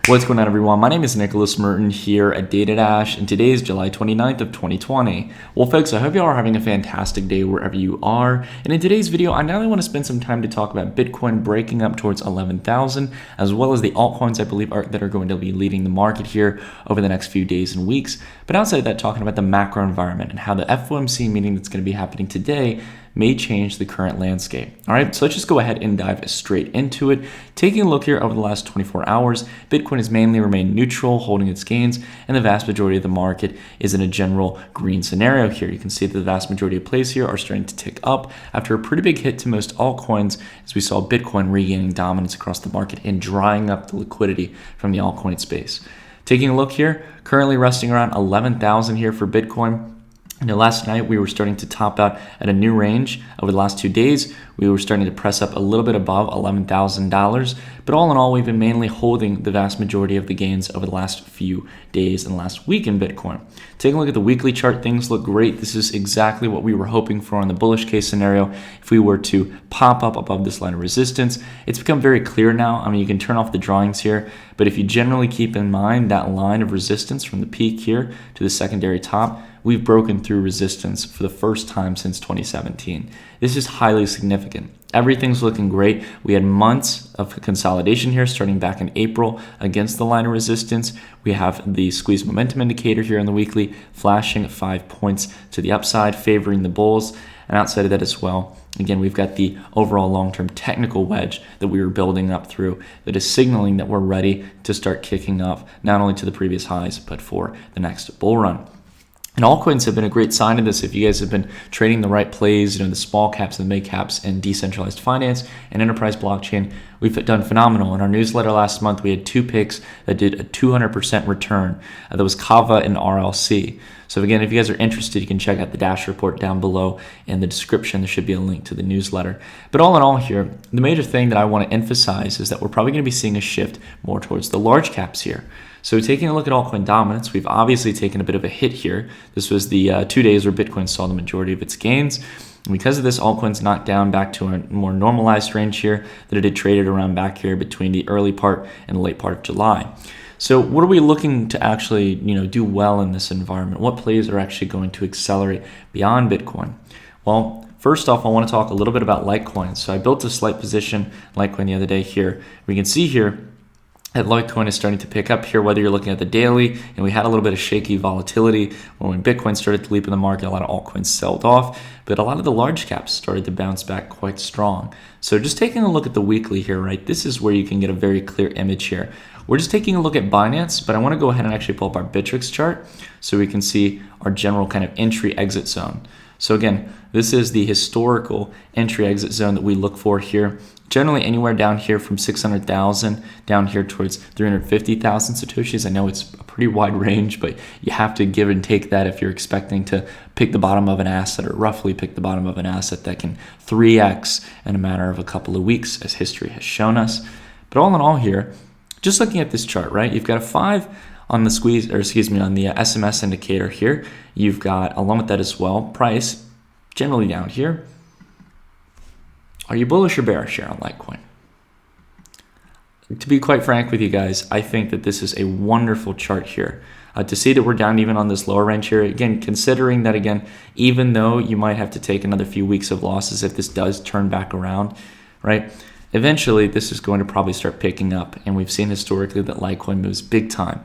What's going on, everyone? My name is Nicholas Merton here at DataDash, and today is July 29th of 2020. Well, folks, I hope you all are having a fantastic day wherever you are. And in today's video, I not only want to spend some time to talk about Bitcoin breaking up towards 11,000, as well as the altcoins I believe that are going to be leading the market here over the next few days and weeks. But outside of that, talking about the macro environment and how the FOMC meeting that's going to be happening today may change the current landscape. All right, so let's just go ahead and dive straight into it. Taking a look here over the last 24 hours, Bitcoin has mainly remained neutral, holding its gains, and the vast majority of the market is in a general green scenario here. You can see that the vast majority of plays here are starting to tick up after a pretty big hit to most altcoins, as we saw Bitcoin regaining dominance across the market and drying up the liquidity from the altcoin space. Taking a look here, currently resting around 11,000 here for Bitcoin. Last night we were starting to top out at a new range. Over the last 2 days, we were starting to press up a little bit above $11,000. But all in all, we've been mainly holding the vast majority of the gains over the last few days and last week in Bitcoin. Taking a look at the weekly chart, things look great. This is exactly what we were hoping for in the bullish case scenario. If we were to pop up above this line of resistance, it's become very clear now. I mean, you can turn off the drawings here, but if you generally keep in mind that line of resistance from the peak here to the secondary top, we've broken through resistance for the first time since 2017. This is highly significant. Everything's looking great. We had months of consolidation here starting back in April against the line of resistance. We have the squeeze momentum indicator here on the weekly flashing 5 points to the upside, favoring the bulls. And outside of that as well, again, we've got the overall long-term technical wedge that we were building up through that is signaling that we're ready to start kicking up not only to the previous highs, but for the next bull run. And altcoins have been a great sign of this. If you guys have been trading the right plays, the small caps and the mid caps and decentralized finance and enterprise blockchain, we've done phenomenal. In our newsletter last month, we had 2 picks that did a 200% return. That was Kava and RLC. So again, if you guys are interested, you can check out the Dash report down below in the description. There should be a link to the newsletter. But all in all here, the major thing that I want to emphasize is that we're probably going to be seeing a shift more towards the large caps here. So taking a look at altcoin dominance, we've obviously taken a bit of a hit here. This was the 2 days where Bitcoin saw the majority of its gains. And because of this, altcoins knocked down back to a more normalized range here that it had traded around back here between the early part and the late part of July. So what are we looking to actually do well in this environment? What plays are actually going to accelerate beyond Bitcoin? Well, first off, I want to talk a little bit about Litecoin. So I built a slight position Litecoin the other day here. We can see here that Litecoin is starting to pick up here, whether you're looking at the daily, and we had a little bit of shaky volatility when Bitcoin started to leap in the market. A lot of altcoins sold off, but a lot of the large caps started to bounce back quite strong. So just taking a look at the weekly here, right? This is where you can get a very clear image here. We're just taking a look at Binance, but I want to go ahead and actually pull up our Bittrex chart so we can see our general kind of entry-exit zone. So again, this is the historical entry-exit zone that we look for here. Generally anywhere down here from 600,000 down here towards 350,000 Satoshis. I know it's a pretty wide range, but you have to give and take that if you're expecting to pick the bottom of an asset, or roughly pick the bottom of an asset that can 3x in a matter of a couple of weeks, as history has shown us. But all in all here, just looking at this chart, right? You've got a 5 on the on the SMS indicator here. You've got, along with that as well, price generally down here. Are you bullish or bearish here on Litecoin? To be quite frank with you guys, I think that this is a wonderful chart here. To see that we're down even on this lower range here, again, considering that, again, even though you might have to take another few weeks of losses if this does turn back around, right? Eventually, this is going to probably start picking up, and we've seen historically that Litecoin moves big time.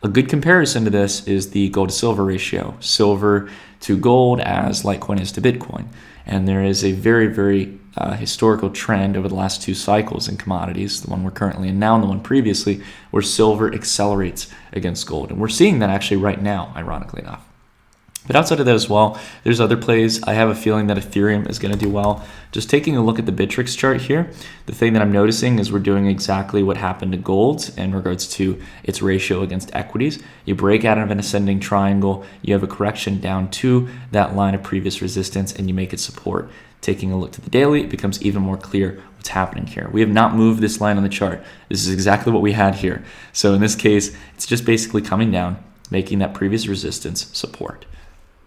A good comparison to this is the gold to silver ratio. Silver to gold as Litecoin is to Bitcoin. And there is a very, very historical trend over the last 2 cycles in commodities, the one we're currently in now and the one previously, where silver accelerates against gold. And we're seeing that actually right now, ironically enough. But outside of that as well, there's other plays. I have a feeling that Ethereum is going to do well. Just taking a look at the Bittrex chart here, the thing that I'm noticing is we're doing exactly what happened to gold in regards to its ratio against equities. You break out of an ascending triangle, you have a correction down to that line of previous resistance, and you make it support. Taking a look to the daily, it becomes even more clear what's happening here. We have not moved this line on the chart. This is exactly what we had here. So in this case, it's just basically coming down, making that previous resistance support.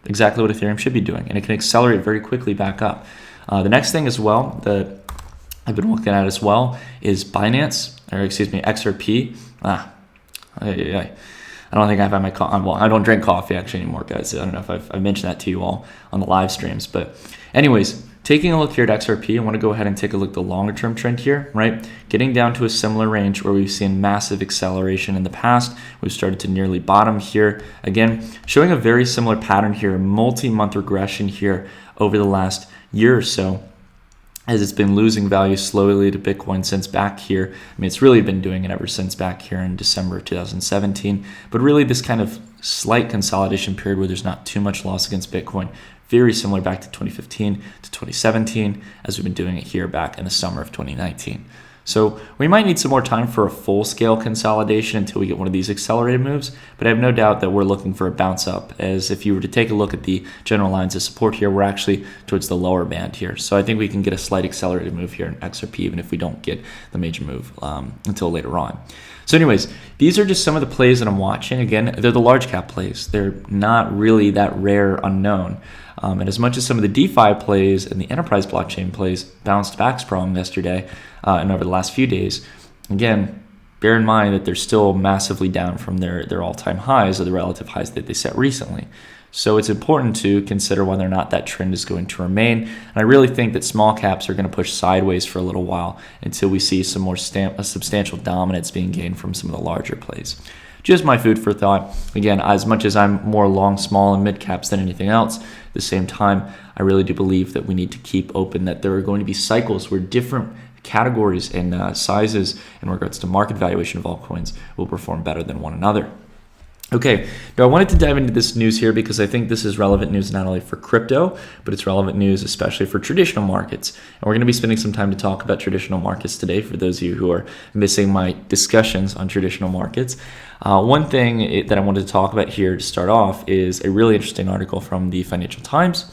Exactly what Ethereum should be doing, and it can accelerate very quickly back up. The next thing as well that I've been looking at as well is XRP. I don't think I've had my coffee. Well, I don't drink coffee actually anymore, guys. I don't know if I've mentioned that to you all on the live streams. But anyways, taking a look here at XRP, I want to go ahead and take a look at the longer term trend here, right? Getting down to a similar range where we've seen massive acceleration in the past. We've started to nearly bottom here. Again, showing a very similar pattern here, multi-month regression here over the last year or so, as it's been losing value slowly to Bitcoin since back here. I mean, it's really been doing it ever since back here in December of 2017. But really this kind of slight consolidation period where there's not too much loss against Bitcoin, very similar back to 2015 to 2017, as we've been doing it here back in the summer of 2019. So we might need some more time for a full-scale consolidation until we get one of these accelerated moves, but I have no doubt that we're looking for a bounce up, as if you were to take a look at the general lines of support here, we're actually towards the lower band here. So I think we can get a slight accelerated move here in XRP, even if we don't get the major move until later on. So anyways, these are just some of the plays that I'm watching. Again, they're the large cap plays. They're not really that rare unknown. And as much as some of the DeFi plays and the enterprise blockchain plays bounced back strong yesterday and over the last few days, again, bear in mind that they're still massively down from their all-time highs or the relative highs that they set recently. So it's important to consider whether or not that trend is going to remain. And I really think that small caps are going to push sideways for a little while until we see some more substantial dominance being gained from some of the larger plays. Just my food for thought. Again, as much as I'm more long, small, and mid caps than anything else, at the same time, I really do believe that we need to keep open that there are going to be cycles where different categories and sizes in regards to market valuation of altcoins will perform better than one another. Okay, now I wanted to dive into this news here because I think this is relevant news not only for crypto, but it's relevant news especially for traditional markets. And we're going to be spending some time to talk about traditional markets today for those of you who are missing my discussions on traditional markets. One thing that I wanted to talk about here to start off is a really interesting article from the Financial Times.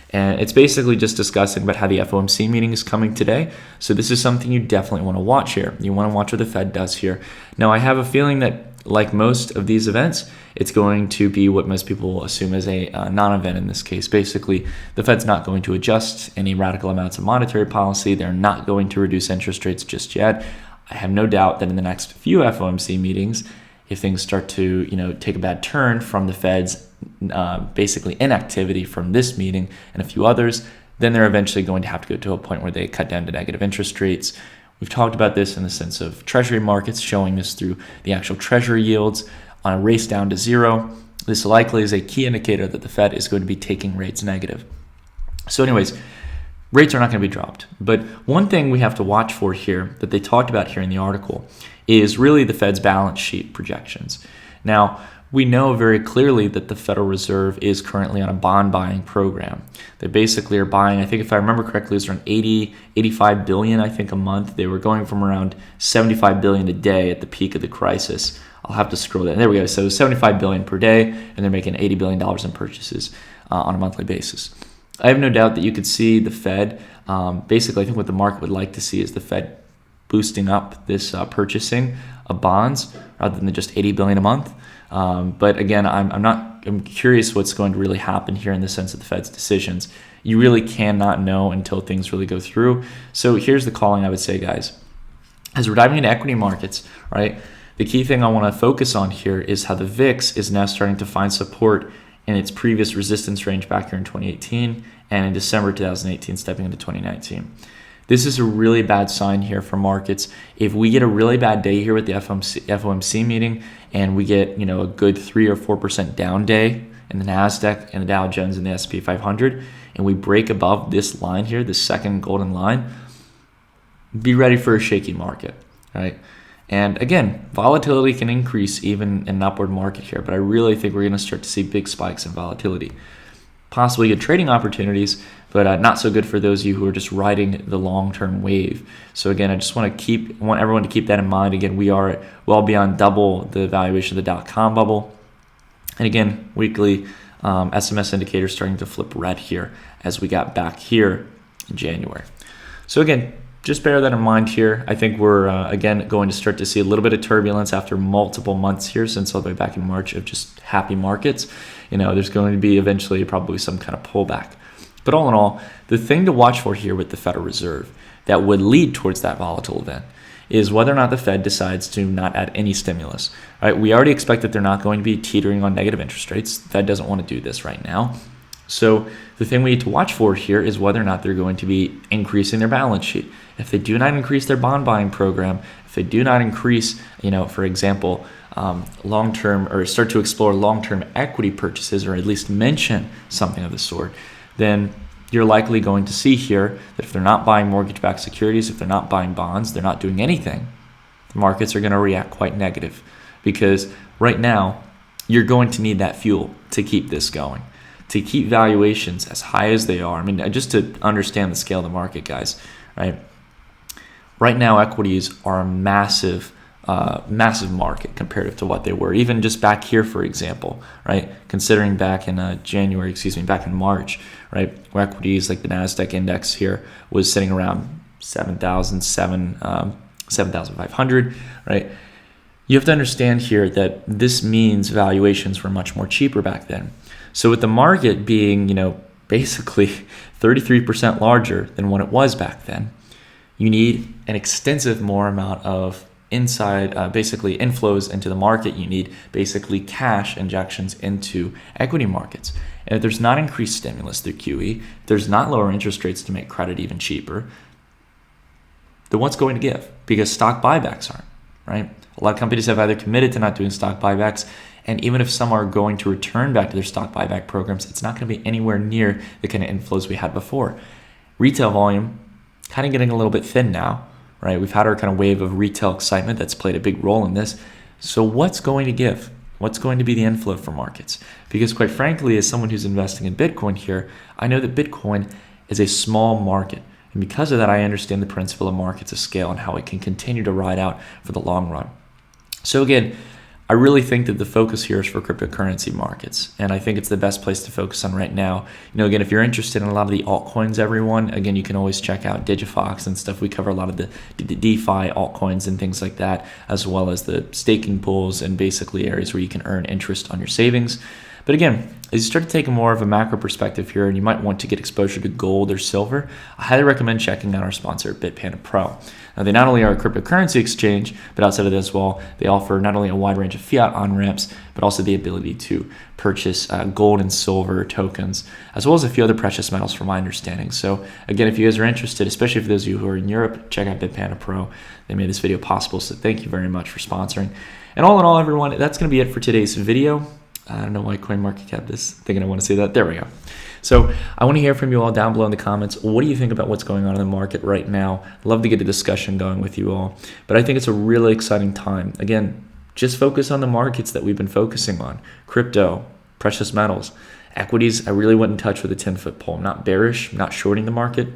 And it's basically just discussing about how the FOMC meeting is coming today. So this is something you definitely want to watch here. You want to watch what the Fed does here. Now, I have a feeling that like most of these events, it's going to be what most people assume is a non-event in this case. Basically, the Fed's not going to adjust any radical amounts of monetary policy. They're not going to reduce interest rates just yet. I have no doubt that in the next few FOMC meetings, if things start to take a bad turn from the Fed's basically inactivity from this meeting and a few others, then they're eventually going to have to go to a point where they cut down to negative interest rates. We've talked about this in the sense of treasury markets, showing this through the actual treasury yields on a race down to zero. This likely is a key indicator that the Fed is going to be taking rates negative. So anyways, rates are not going to be dropped. But one thing we have to watch for here that they talked about here in the article is really the Fed's balance sheet projections. Now, we know very clearly that the Federal Reserve is currently on a bond buying program. They basically are buying, I think if I remember correctly, it's around 85 billion, I think, a month. They were going from around 75 billion a day at the peak of the crisis. I'll have to scroll down. There we go. So 75 billion per day, and they're making $80 billion in purchases on a monthly basis. I have no doubt that you could see the Fed, basically I think what the market would like to see is the Fed boosting up this purchasing of bonds rather than just 80 billion a month. But again, I'm curious what's going to really happen here in the sense of the Fed's decisions. You really cannot know until things really go through. So here's the calling I would say, guys. As we're diving into equity markets, right, the key thing I want to focus on here is how the VIX is now starting to find support in its previous resistance range back here in 2018 and in December 2018 stepping into 2019. This is a really bad sign here for markets. If we get a really bad day here with the FOMC meeting and we get a good 3 or 4% down day in the NASDAQ and the Dow Jones and the S&P 500, and we break above this line here, this second golden line, be ready for a shaky market, right? And again, volatility can increase even in an upward market here, but I really think we're going to start to see big spikes in volatility. Possibly good trading opportunities, but not so good for those of you who are just riding the long-term wave. So again, I just want everyone to keep that in mind. Again, we are well beyond double the valuation of the .com bubble. And again, weekly SMS indicators starting to flip red here as we got back here in January. So again, just bear that in mind here. I think we're, again, going to start to see a little bit of turbulence after multiple months here since all the way back in March of just happy markets. There's going to be eventually probably some kind of pullback. But all in all, the thing to watch for here with the Federal Reserve that would lead towards that volatile event is whether or not the Fed decides to not add any stimulus. Right? We already expect that they're not going to be teetering on negative interest rates. The Fed doesn't want to do this right now. So the thing we need to watch for here is whether or not they're going to be increasing their balance sheet. If they do not increase their bond buying program, if they do not increase, for example, long-term, or start to explore long-term equity purchases, or at least mention something of the sort, then you're likely going to see here that if they're not buying mortgage-backed securities, if they're not buying bonds, they're not doing anything, the markets are going to react quite negative, because right now you're going to need that fuel to keep this going, to keep valuations as high as they are. I mean, just to understand the scale of the market, guys, right? Right now, equities are a massive market comparative to what they were, even just back here, for example, right? Considering back in back in March, right, where equities like the NASDAQ index here was sitting around 7,500, right? You have to understand here that this means valuations were much more cheaper back then. So with the market being, basically 33% larger than what it was back then, you need an extensive more amount of basically inflows into the market. You need basically cash injections into equity markets. And if there's not increased stimulus through QE, there's not lower interest rates to make credit even cheaper, then what's going to give? Because stock buybacks aren't, right? A lot of companies have either committed to not doing stock buybacks, and even if some are going to return back to their stock buyback programs, it's not going to be anywhere near the kind of inflows we had before. Retail volume kind of getting a little bit thin now, right? We've had our kind of wave of retail excitement that's played a big role in this. So what's going to give? What's going to be the inflow for markets? Because quite frankly, as someone who's investing in Bitcoin here, I know that Bitcoin is a small market. And because of that, I understand the principle of markets of scale and how it can continue to ride out for the long run. So again, I really think that the focus here is for cryptocurrency markets, and I think it's the best place to focus on right now. Again, if you're interested in a lot of the altcoins, everyone, again, you can always check out Digifox and stuff. We cover a lot of the DeFi altcoins and things like that, as well as the staking pools and basically areas where you can earn interest on your savings. But again, as you start to take a more of a macro perspective here, and you might want to get exposure to gold or silver, I highly recommend checking out our sponsor, Bitpanda Pro. Now, they not only are a cryptocurrency exchange, but outside of that as well, they offer not only a wide range of fiat on-ramps, but also the ability to purchase gold and silver tokens, as well as a few other precious metals from my understanding. So again, if you guys are interested, especially for those of you who are in Europe, check out Bitpanda Pro. They made this video possible, so thank you very much for sponsoring. And all in all, everyone, that's going to be it for today's video. I don't know why CoinMarketCap is thinking I want to say that. There we go. So I want to hear from you all down below in the comments. What do you think about what's going on in the market right now? Love to get a discussion going with you all. But I think it's a really exciting time. Again, just focus on the markets that we've been focusing on. Crypto, precious metals, equities. I really went in touch with a 10-foot pole. I'm not bearish. I'm not shorting the market.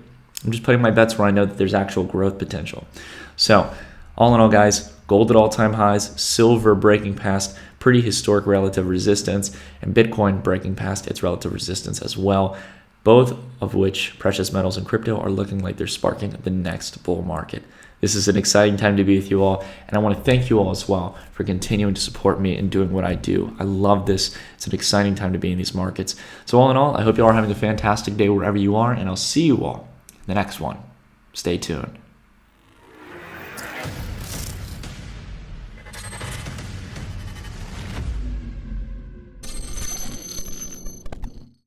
I'm just putting my bets where I know that there's actual growth potential. So all in all, guys, gold at all-time highs, silver breaking past pretty historic relative resistance, and Bitcoin breaking past its relative resistance as well, both of which precious metals and crypto are looking like they're sparking the next bull market. This is an exciting time to be with you all, and I want to thank you all as well for continuing to support me and doing what I do. I love this. It's an exciting time to be in these markets. So all in all, I hope you all are having a fantastic day wherever you are, and I'll see you all in the next one. Stay tuned.